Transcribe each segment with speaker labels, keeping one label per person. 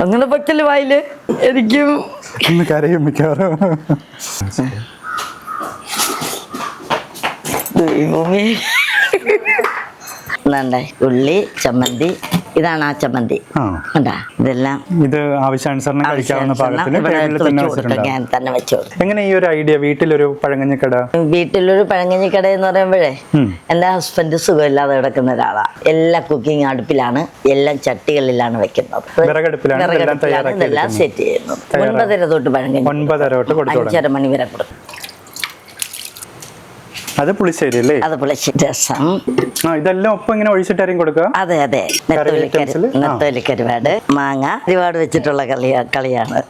Speaker 1: അങ്ങനെ പക്കല് വായില് എനിക്കും
Speaker 2: ഒന്ന് കരയും മിക്കവാറും.
Speaker 1: ദൈവമേ. നന്നായി ഉള്ളി ചമ്മന്തി, ഇതാണ് ആ ചമ്മന്തി. കണ്ടാ, ഇതെല്ലാം
Speaker 2: ഇത് ആവശ്യാനുസരണം കഴിക്കാവുന്ന പാകത്തിന് ടേബിളിൽ തന്നെ വെച്ചിട്ടുണ്ട്.
Speaker 1: ഞാൻ തന്നെ വെച്ചു കൊടുക്കും.
Speaker 2: എങ്ങനെ ഈ ഒരു ഐഡിയ വീട്ടിലൊരു പഴങ്കഞ്ഞിക്കട?
Speaker 1: വീട്ടിലൊരു പഴങ്കഞ്ഞിക്കട എന്ന് പറയുമ്പോഴേ, എൻ്റെ ഹസ്ബൻഡ് സുഖമില്ലാതെ കിടക്കുന്ന ഒരാളാ. എല്ലാ കുക്കിംഗ് അടുപ്പിലാണ്, എല്ലാം ചട്ടികളിലാണ് വെക്കുന്നത്.
Speaker 2: വിറകടുപ്പിലാണ്
Speaker 1: ഇതെല്ലാം സെറ്റ് ചെയ്യുന്നത്. 9:30 തൊട്ട് പഴങ്കഞ്ഞി,
Speaker 2: 9:30 തൊട്ട് കൊടുത്തു.
Speaker 1: 5:30 മണി വരെ കൊടുക്കും.
Speaker 2: അത് പുളിശ്ശേരി അല്ലേ?
Speaker 1: അത് പുളിശ്ശേരി രസം.
Speaker 2: ഇതെല്ലാം ഒപ്പം ഇങ്ങനെ ഒഴിച്ചിട്ടായിരിക്കും കൊടുക്കുക?
Speaker 1: അതെ അതെ. നെത്തോലി കരുവാട്, മാങ്ങ, ഒരുപാട് വെച്ചിട്ടുള്ള കളിയാണ്.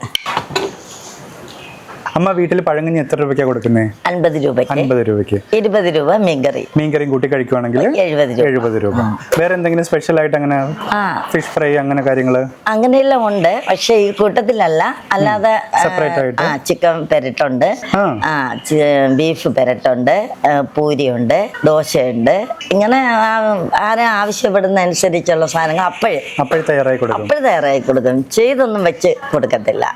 Speaker 2: അമ്മ വീട്ടിൽ പഴങ്കഞ്ഞി എത്ര രൂപയ്ക്കാണ് കൊടുക്കുന്നത്?
Speaker 1: 50 രൂപയ്ക്ക്.
Speaker 2: 50 രൂപയ്ക്ക്
Speaker 1: 20 രൂപ മീൻകറിയും കൂട്ടി
Speaker 2: കഴിക്കുവാണെങ്കിൽ 70 രൂപ. വേറെ എന്തെങ്കിലും സ്പെഷ്യൽ ആയിട്ട് അങ്ങനെ ഫിഷ് ഫ്രൈ അങ്ങനെ കാര്യങ്ങള്
Speaker 1: അങ്ങനെയെല്ലാം ഉണ്ട്. പക്ഷെ ഈ കൂട്ടത്തിലല്ല, അല്ലാതെ
Speaker 2: സെപ്പറേറ്റ് ആയിട്ട്
Speaker 1: ചിക്കൻ പെരട്ടുണ്ട്, ബീഫ് പെരട്ടുണ്ട്, പൂരിയുണ്ട്, ദോശയുണ്ട്. ഇങ്ങനെ ആരെ ആവശ്യപ്പെടുന്ന അനുസരിച്ചുള്ള സാധനങ്ങൾ അപ്പോഴേ തയ്യാറായി കൊടുക്കും. ചെയ്തൊന്നും വെച്ച് കൊടുക്കത്തില്ല.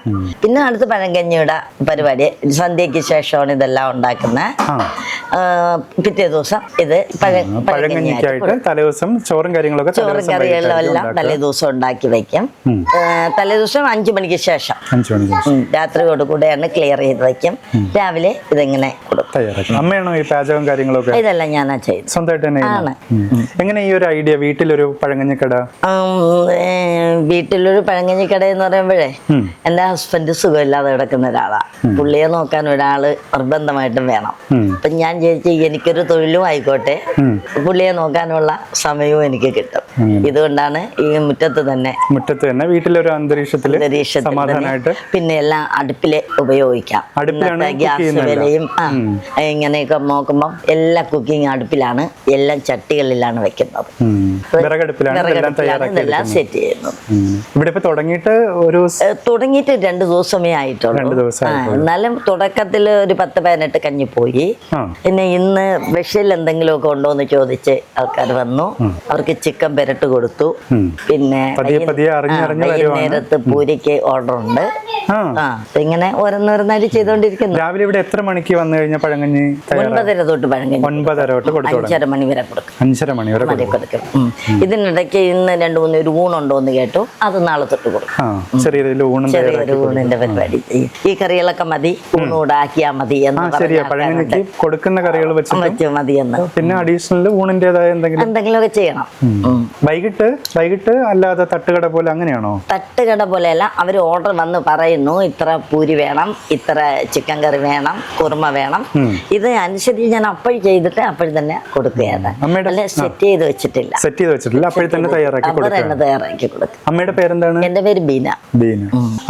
Speaker 1: പിന്നെ അടുത്ത് പഴങ്കഞ്ഞിയുടെ പരിപാടി സന്ധ്യക്ക് ശേഷമാണ് ഇതെല്ലാം ഉണ്ടാക്കുന്നത്. പിറ്റേ ദിവസം ഇത്
Speaker 2: പഴങ്കഞ്ഞിക്കായിട്ട് തലേദിവസം ചോറും കറികളെല്ലാം
Speaker 1: തലേദിവസം ഉണ്ടാക്കി വെക്കും. തലേദിവസം 5 മണിക്ക് ശേഷം രാത്രിയോടുകൂടെയാണ് ക്ലിയർ ചെയ്ത് വെക്കും. രാവിലെ ഇതിങ്ങനെ കൊടുക്കും.
Speaker 2: അമ്മയാണോ ഈ പാചകം കാര്യങ്ങളൊക്കെ?
Speaker 1: ഇതെല്ലാം ഞാനാ ചെയ്തു,
Speaker 2: സ്വന്തമായിട്ട് തന്നെയാണ്. എങ്ങനെ ഈ ഒരു ഐഡിയ വീട്ടിലൊരു പഴങ്കഞ്ഞിക്കട?
Speaker 1: വീട്ടിലൊരു പഴങ്കഞ്ഞിക്കട എന്ന് പറയുമ്പോഴേ, എൻ്റെ ഹസ്ബൻഡ് സുഖമില്ലാതെ കിടക്കുന്ന ഒരാളാ. പുള്ളിയെ നോക്കാൻ ഒരാള് നിർബന്ധമായിട്ടും വേണം. അപ്പൊ ഞാൻ ചോദിച്ചു, എനിക്കൊരു തൊഴിലും ആയിക്കോട്ടെ, പുള്ളിയെ നോക്കാനുള്ള സമയവും എനിക്ക് കിട്ടും. ഇതുകൊണ്ടാണ് ഈ മുറ്റത്ത് തന്നെ
Speaker 2: വീട്ടിലൊരു അന്തരീക്ഷത്തില്
Speaker 1: പിന്നെ എല്ലാം അടുപ്പില് ഉപയോഗിക്കാം. ഗ്യാസ് വിലയും ഇങ്ങനെയൊക്കെ നോക്കുമ്പോ എല്ലാ കുക്കിംഗ് അടുപ്പിലാണ്, എല്ലാം ചട്ടികളിലാണ് വെക്കുന്നത്. ഇതെല്ലാം സെറ്റ് ചെയ്യുന്നത്. തുടങ്ങിയിട്ട് 2 ദിവസമേ ആയിട്ടുള്ളൂ. എന്നാലും തുടക്കത്തിൽ ഒരു 10-18 കഞ്ഞി പോയി. പിന്നെ ഇന്ന് സ്പെഷ്യൽ എന്തെങ്കിലുമൊക്കെ ഉണ്ടോ എന്ന് ചോദിച്ച് ആൾക്കാർ വന്നു. അവർക്ക് ചിക്കൻ പെരട്ട് കൊടുത്തു. പിന്നെ വൈകുന്നേരത്ത് പൂരിക്ക് ഓർഡർ ഉണ്ട്. ഇങ്ങനെ ഓരോന്നോരോന്നായിട്ട് ചെയ്തോണ്ടിരിക്കുന്നു.
Speaker 2: രാവിലെ ഇവിടെ എത്ര മണിക്ക് വന്നു കഴിഞ്ഞാൽ പഴങ്കഞ്ഞി?
Speaker 1: 9:30 തൊട്ട് പഴങ്കഞ്ഞി
Speaker 2: 9:30 തൊട്ട്
Speaker 1: 5:30 മണി വരെ കൊടുക്കും.
Speaker 2: 5:30 മണി വരെ കൊടുക്കും.
Speaker 1: ഇതിനിടയ്ക്ക് ഇന്ന് 2-3 ഒരു ഊണുണ്ടോ എന്ന് കേട്ടു. അത് നാളെ തൊട്ട് കൊടുക്കും.
Speaker 2: ചെറിയൊരു
Speaker 1: ഊണിന്റെ പരിപാടി. ഈ കറികളൊക്കെ മതി, ഊണൂടാക്കിയാ മതി എന്ന്
Speaker 2: കൊടുക്കുന്ന കറികൾ വെച്ച്
Speaker 1: മതി എന്ന്.
Speaker 2: പിന്നെ അഡീഷണൽ ഊണിന്റേതായ
Speaker 1: എന്തെങ്കിലുമൊക്കെ ചെയ്യണം.
Speaker 2: വൈകിട്ട് അല്ലാതെ തട്ടുകട പോലെ അങ്ങനെയാണോ?
Speaker 1: തട്ടുകട പോലെയല്ല. അവർ ഓർഡർ വന്ന് പറയുന്നു, ഇത്ര പൂരി വേണം, ഇത്ര ചിക്കൻ കറി വേണം, കുറുമ വേണം. ഇത് അനുസരിച്ച് ഞാൻ അപ്പോഴും ചെയ്തിട്ട് അപ്പോഴും തന്നെ കൊടുക്കുകയാണ്. സെറ്റ് ചെയ്ത് വെച്ചിട്ടില്ല, അപ്പോഴും തന്നെ തയ്യാറാക്കി കൊടുക്കും.
Speaker 2: അമ്മയുടെ പേരെന്താണ്?
Speaker 1: എന്റെ പേര് ബീന.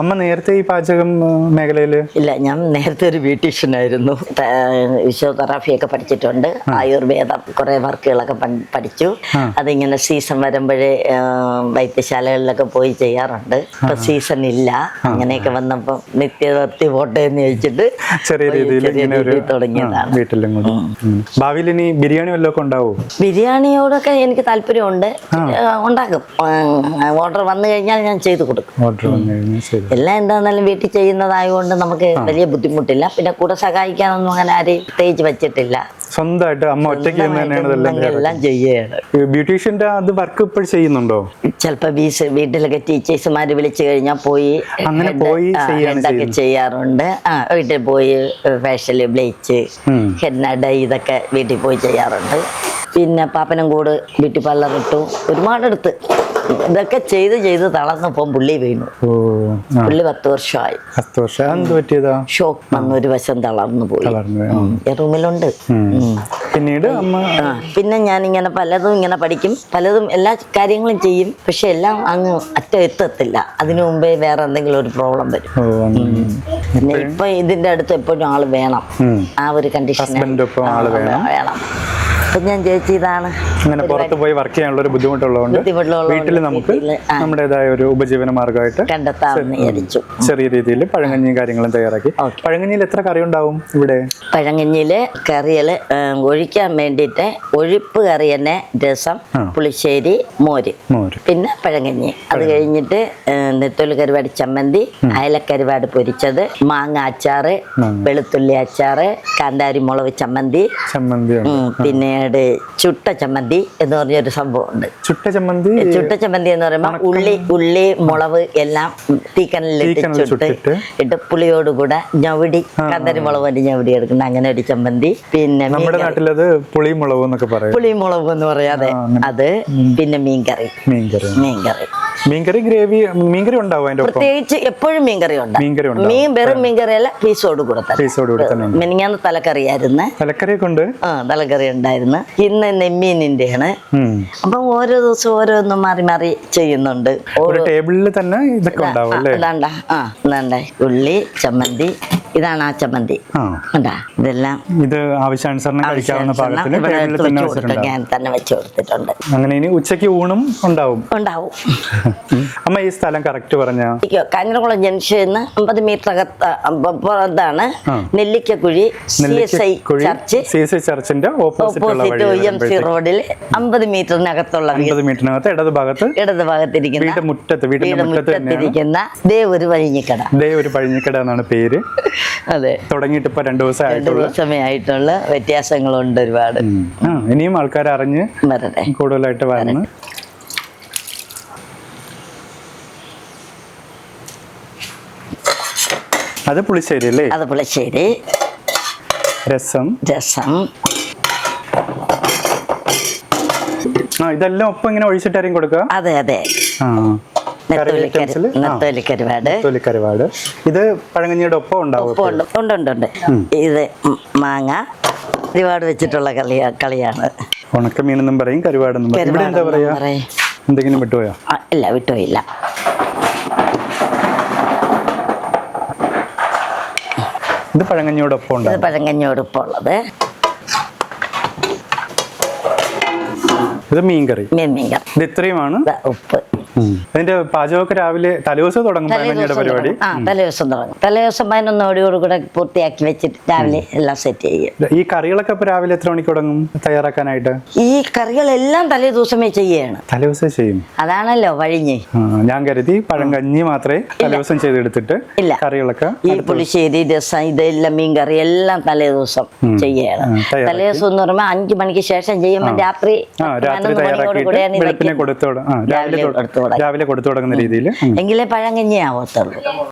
Speaker 2: അമ്മ നേരത്തെ ഈ പാചകം മേഖലയില്?
Speaker 1: ഇല്ല, ഞാൻ നേരത്തെ ഒരു ബ്യൂട്ടീഷ്യനായിരുന്നു. ഫിസിയോതെറാപ്പിയൊക്കെ പഠിച്ചിട്ടുണ്ട്. ആയുർവേദം കുറെ വർക്കുകളൊക്കെ പഠിച്ചു. അതിങ്ങനെ സീസൺ വരുമ്പോഴേ വൈദ്യശാലകളിലൊക്കെ പോയി ചെയ്യാറുണ്ട്. ഇപ്പൊ സീസൺ ഇല്ല. അങ്ങനെയൊക്കെ വന്നപ്പോ നിത്യവർത്തി പോട്ടെ എന്ന് ചോദിച്ചിട്ട്
Speaker 2: ചെറിയ രീതിയിൽ
Speaker 1: തുടങ്ങിയതാണ്.
Speaker 2: ഭാവിയിൽ ഇനി ബിരിയാണി വല്ലതൊക്കെ ഉണ്ടാവോ?
Speaker 1: ബിരിയാണിയോടൊക്കെ എനിക്ക് താല്പര്യമുണ്ട്, ഉണ്ടാക്കും. ഓർഡർ വന്നു കഴിഞ്ഞാൽ ഞാൻ ചെയ്തു കൊടുക്കും. എല്ലാം എന്താണെന്നാലും വീട്ടിൽ ചെയ്യുന്നതായതുകൊണ്ട് നമുക്ക് വലിയ ബുദ്ധിമുട്ടില്ല. പിന്നെ കൂടെ സഹായിക്കാനൊന്നും അങ്ങനെ ആരെയും പ്രത്യേകിച്ച് വെച്ചിട്ടില്ല.
Speaker 2: സ്വന്തമായിട്ട് അമ്മ ഒറ്റയ്ക്ക്
Speaker 1: എല്ലാം ചെയ്യുകയാണ്.
Speaker 2: ബ്യൂട്ടീഷ്യന്റെ അത് വർക്ക് ഇപ്പോൾ ചെയ്യുന്നുണ്ടോ?
Speaker 1: ചിലപ്പോ വീട്ടിലൊക്കെ ടീച്ചേഴ്സുമാര് വിളിച്ചു കഴിഞ്ഞാൽ പോയി ഇതൊക്കെ ചെയ്യാറുണ്ട്. വീട്ടിൽ പോയി ഫേഷ്യല്, ബ്ലീച്ച്, ഹെന്ന, ഡൈ ഇതൊക്കെ വീട്ടിൽ പോയി ചെയ്യാറുണ്ട്. പിന്നെ പാപ്പനം കൂട് ബ്യൂട്ടി പാർലർ ഇട്ടു. ഒരുപാടെടുത്ത് ഇതൊക്കെ ചെയ്ത് തളർന്നപ്പം പുള്ളി വീണു. പുള്ളി 10 വർഷമായി. ഷോക്ക് വന്ന് ഒരു വശം തളർന്നു പോയി. റൂമിലുണ്ട്. പിന്നെ ഞാൻ ഇങ്ങനെ പലതും ഇങ്ങനെ പഠിക്കും, പലതും എല്ലാ കാര്യങ്ങളും ചെയ്യും. പക്ഷെ എല്ലാം അങ്ങ് എത്തത്തില്ല. അതിനു മുമ്പേ വേറെ എന്തെങ്കിലും ഒരു പ്രോബ്ലം വരും. പിന്നെ ഇപ്പൊ ഇതിന്റെ അടുത്ത് എപ്പോഴും ആള് വേണം. ആ ഒരു കണ്ടീഷൻ വേണം. അപ്പൊ ഞാൻ ചേച്ചി ഇതാണ്
Speaker 2: അങ്ങനെ പുറത്ത് പോയി വർക്ക് ചെയ്യാനുള്ള ഒരു ബുദ്ധിമുട്ടുള്ളതുകൊണ്ട് വീട്ടിൽ നമുക്ക് നമ്മുടേതായ ഒരു ഉപജീവന മാർഗമായിട്ട്
Speaker 1: കണ്ടെത്താമെന്ന് വിചാരിച്ചു.
Speaker 2: ചെറിയ രീതിയിൽ പഴങ്കഞ്ഞിയും കാര്യങ്ങളും തയ്യാറാക്കി. പഴങ്കഞ്ഞിയിൽ എത്ര കറി ഉണ്ടാവും ഇവിടെ?
Speaker 1: പഴങ്കഞ്ഞിയില് കറികള് ഒഴിക്കാൻ വേണ്ടിയിട്ട് ഒഴിപ്പ് കറി തന്നെ, രസം, പുളിശ്ശേരി, മോര്, പിന്നെ പഴങ്കഞ്ഞി. അത് കഴിഞ്ഞിട്ട് നെത്തോലി കരുവാട് ചമ്മന്തി, അയലക്കരുവാട് പൊരിച്ചത്, മാങ്ങ അച്ചാറ്, വെളുത്തുള്ളി അച്ചാറ്, കാന്താരി മുളക് ചമ്മന്തി, പിന്നീട് ചുട്ട ചമ്മന്തി എന്ന് പറഞ്ഞൊരു സംഭവം ഉണ്ട്.
Speaker 2: ചുട്ട ചമ്മന്തി
Speaker 1: എന്ന് പറയുമ്പോൾ ഉള്ളി മുളക് എല്ലാം തീക്കനലിട്ട് ചുട്ട് ഇട്ട് പുളിയോടുകൂടെ ഞവടി, കാന്താരി മുളക് കൊണ്ട് ഞവടി എടുക്കുന്ന അങ്ങനെ ഒരു ചമ്മന്തി. പിന്നെ
Speaker 2: നമ്മുടെ നാട്ടിലത് പുളിമുളക് എന്നൊക്കെ പറയും.
Speaker 1: പുളിമുളക് എന്ന് പറയാതെ അത്. പിന്നെ മീൻകറി
Speaker 2: ഗ്രേവി, മീൻകറി ഉണ്ടാവും അതിന്റെ
Speaker 1: പ്രത്യേകിച്ച് എപ്പോഴും മീൻകറി ഉണ്ട്. വെറും മീൻകറിയല്ല, പീസോട് കൂടെ മിനിങ്ങാന്ന് തലക്കറിയായിരുന്നു.
Speaker 2: തലക്കറിയൊക്കെ ഉണ്ട്.
Speaker 1: തലക്കറി ഉണ്ടായിരുന്നു. ഇന്ന് നെമ്മീനിന്റെ ആണ്. അപ്പൊ ഓരോ ദിവസം ഓരോന്നും മാറി മാറി ചെയ്യുന്നുണ്ട്.
Speaker 2: ടേബിളിൽ തന്നെ ഇതൊക്കെ ഉണ്ടാവും.
Speaker 1: ഉള്ളി ചമ്മന്തി, ഇതാണ് ആ ചമ്മന്തി. ഇതെല്ലാം
Speaker 2: ഇത് ആവശ്യാനുസരണം കഴിക്കാവുന്ന പാകത്തിന്
Speaker 1: ഞാൻ തന്നെ വെച്ച് കൊടുത്തിട്ടുണ്ട്.
Speaker 2: അങ്ങനെ ഇനി ഉച്ചയ്ക്ക് ഊണും ഉണ്ടാവും. അമ്മ ഈ സ്ഥലം കറക്റ്റ് പറഞ്ഞ
Speaker 1: കാഞ്ഞിരംകുളം ജംഗ്ഷന് 50 മീറ്റർ അകത്താണ് നെല്ലിക്കക്കുഴി
Speaker 2: CSI ചർച്ചിന്റെ ഓപ്പോസിറ്റ്
Speaker 1: OMC റോഡിൽ 50 മീറ്ററിനകത്തുള്ള
Speaker 2: 50 മീറ്ററിനകത്ത് ഇടതുഭാഗത്തിരിക്കുന്ന
Speaker 1: മുറ്റത്തിരിക്കുന്ന ദേ ഒരു
Speaker 2: പഴിഞ്ഞിക്കട എന്നാണ് പേര്.
Speaker 1: അതെ,
Speaker 2: തുടങ്ങിയിട്ട് ഇപ്പൊ 2 ദിവസമേ
Speaker 1: ആയിട്ടുള്ള വ്യത്യാസങ്ങളുണ്ട് ഒരുപാട്.
Speaker 2: ഇനിയും ആൾക്കാർ അറിഞ്ഞ് കൂടുതലായിട്ട് വരണം. അത് പുളിശ്ശേരി അല്ലേ?
Speaker 1: അത് പുളിശ്ശേരി.
Speaker 2: രസം. ഇതെല്ലാം ഒപ്പം ഇങ്ങനെ ഒഴിച്ചിട്ടായിരിക്കും കൊടുക്കുക.
Speaker 1: അതെ.
Speaker 2: നെത്തോലിക്കരുവാട്. ഇത് പഴങ്കഞ്ഞിയുടെ ഒപ്പം ഉണ്ടാവും.
Speaker 1: ഉണ്ട്. ഇത് മാങ്ങ കരുവാട് വെച്ചിട്ടുള്ള കളിയാണ്.
Speaker 2: ഉണക്കമീനെന്നും പറയും, കരുവാടെന്നും പറയും. ഇവിടെ എന്താ പറയാ? എന്തെങ്കിലും വിട്ടുപോയോ?
Speaker 1: ഇല്ല, വിട്ടുപോയില്ല.
Speaker 2: ഇത് പഴങ്കഞ്ഞിയോടൊപ്പം
Speaker 1: ഉള്ളത്.
Speaker 2: ഇത് മീൻകറി. ഇത് ഇത്രയുമാണ്.
Speaker 1: ഉപ്പ്.
Speaker 2: അതിന്റെ പാചകമൊക്കെ രാവിലെ തലേദിവസം തുടങ്ങും പരിപാടി.
Speaker 1: തലേദിവസം തുടങ്ങും. തലേദിവസം 11 കൂടെ പൂർത്തിയാക്കി വെച്ചിട്ട് രാവിലെ എല്ലാം സെറ്റ് ചെയ്യും.
Speaker 2: ഈ കറികളൊക്കെ ഇപ്പൊ രാവിലെ എത്ര മണിക്ക് തുടങ്ങും തയ്യാറാക്കാനായിട്ട്?
Speaker 1: ഈ കറികളെല്ലാം തലേദിവസമേ
Speaker 2: തലേദിവസം ചെയ്യും.
Speaker 1: അതാണല്ലോ വഴിഞ്ഞ്.
Speaker 2: ഞാൻ കരുതി പഴങ്കഞ്ഞി മാത്രമേ തലേദിവസം ചെയ്തെടുത്തിട്ട് കറികളൊക്കെ
Speaker 1: ഈ പുളിശ്ശേരി, രസം, ഇതെല്ലാം മീൻകറി എല്ലാം തലേദിവസം ചെയ്യണം. തലേദിവസം എന്ന് പറയുമ്പോൾ 5 മണിക്ക് ശേഷം ചെയ്യുമ്പോൾ രാത്രി
Speaker 2: രാവിലെ കൊടുത്തു തുടങ്ങുന്ന രീതിയിൽ
Speaker 1: എങ്കിലേ പഴങ്കഞ്ഞി ആവത്തുള്ളൂ.